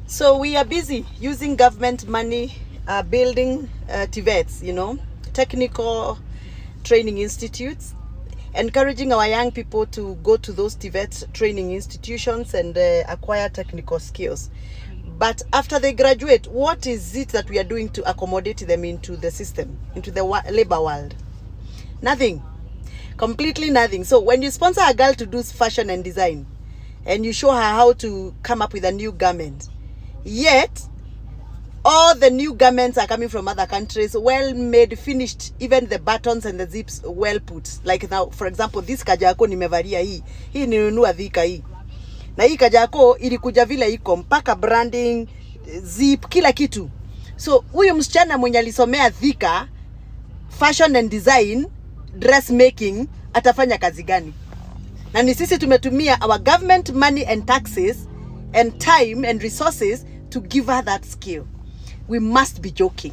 So we are busy using government money, building TVETs, technical training institutes, encouraging our young people to go to those TVET training institutions and acquire technical skills. But after they graduate, what is it that we are doing to accommodate them into the system, into the labor world? Nothing. Completely nothing. So when you sponsor a girl to do fashion and design, and you show her how to come up with a new garment, yet all the new garments are coming from other countries, well made, finished, even the buttons and the zips well put. Like now, for example, this kajako nimevalia hii ninunua Thika hii. Na hii kajako ilikuja vile iko mpaka branding, zip, kila kitu. So huyu msichana mwenye alisomea Thika fashion and design, dressmaking, atafanya kazi gani? Na ni sisi tumetumia our government money and taxes and time and resources to give her that skill. We must be joking.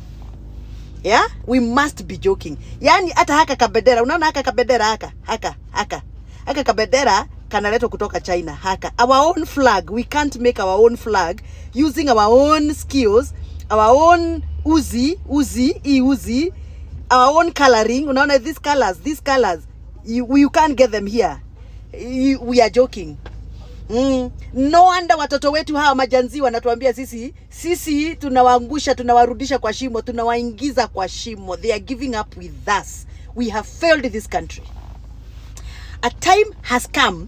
Yeah? We must be joking. Yani hata haka kabedera, unaona haka kabedera haka kabedera kanaletwa kutoka China haka. Our own flag, we can't make our own flag using our own skills, our own uzi, our own coloring. Unaona these colors, you can't get them here. We are joking. No wonder watoto wetu hawa majanzi wanatuambia sisi tunawaangusha, tunawarudisha kwa shimo, tunawaingiza kwa shimo. They are giving up with us. We have failed this country. A time has come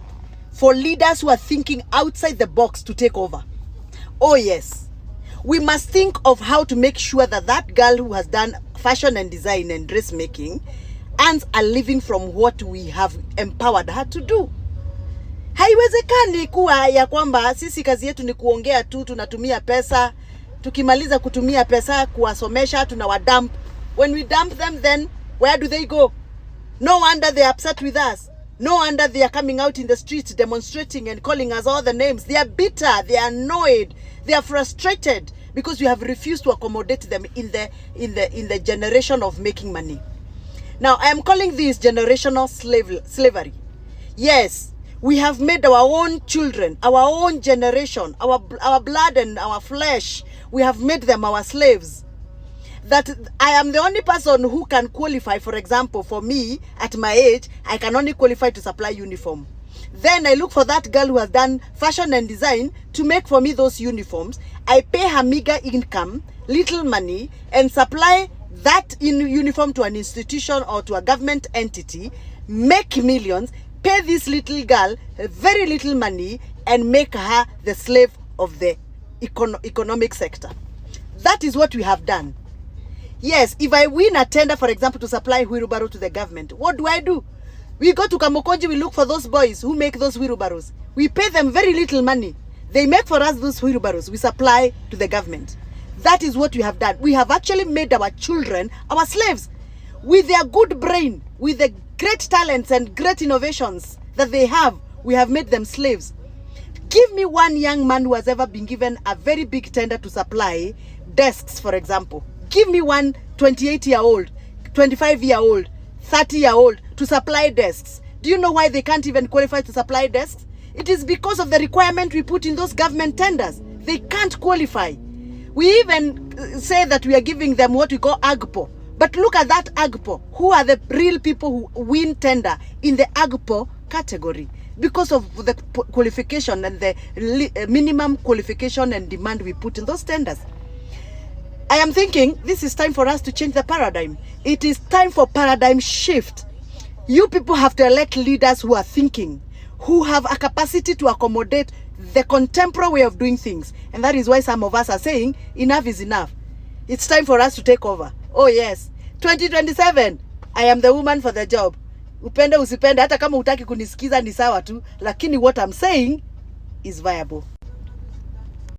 for leaders who are thinking outside the box to take over. Oh yes. We must think of how to make sure that girl who has done fashion and design and dressmaking earns a living from what we have empowered her to do. Haiwezekani kuwa ya kwamba sisi kazi yetu ni kuongea tu, tunatumia pesa, tukimaliza kutumia pesa kuwasomesha tunawadump. When we dump them, then where do they go? No wonder they are upset with us. No wonder they are coming out in the streets demonstrating and calling us all the names. They are bitter, they are annoyed, they are frustrated because we have refused to accommodate them in the generation of making money. Now, I am calling this generational slavery. Yes, we have made our own children, our own generation, our blood and our flesh. We have made them our slaves. That I am the only person who can qualify. For example, for me, at my age, I can only qualify to supply uniform. Then I look for that girl who has done fashion and design to make for me those uniforms. I pay her meager income, little money, and supply that uniform to an institution or to a government entity, make millions, pay this little girl very little money, and make her the slave of the economic sector. That is what we have done. Yes, if I win a tender, for example, to supply wheelbarrow to the government, what do? We go to Kamukonji, we look for those boys who make those wheelbarrows. We pay them very little money. They make for us those wheelbarrows. We supply to the government. That is what we have done. We have actually made our children our slaves. With their good brain, with the great talents and great innovations that they have, we have made them slaves. Give me one young man who has ever been given a very big tender to supply desks, for example. Give me one 28-year-old, 25-year-old, 30-year-old to supply desks. Do you know why they can't even qualify to supply desks? It is because of the requirement we put in those government tenders. They can't qualify. We even say that we are giving them what we call AGPO. But look at that AGPO. Who are the real people who win tender in the AGPO category? Because of the qualification and the minimum qualification and demand we put in those tenders. I am thinking this is time for us to change the paradigm. It is time for paradigm shift. You people have to elect leaders who are thinking, who have a capacity to accommodate the contemporary way of doing things. And that is why some of us are saying enough is enough. It's time for us to take over. Oh yes, 2027, I am the woman for the job. Upende usipende, hata kama utaki kunisikiza ni sawa tu, lakini what I'm saying is viable.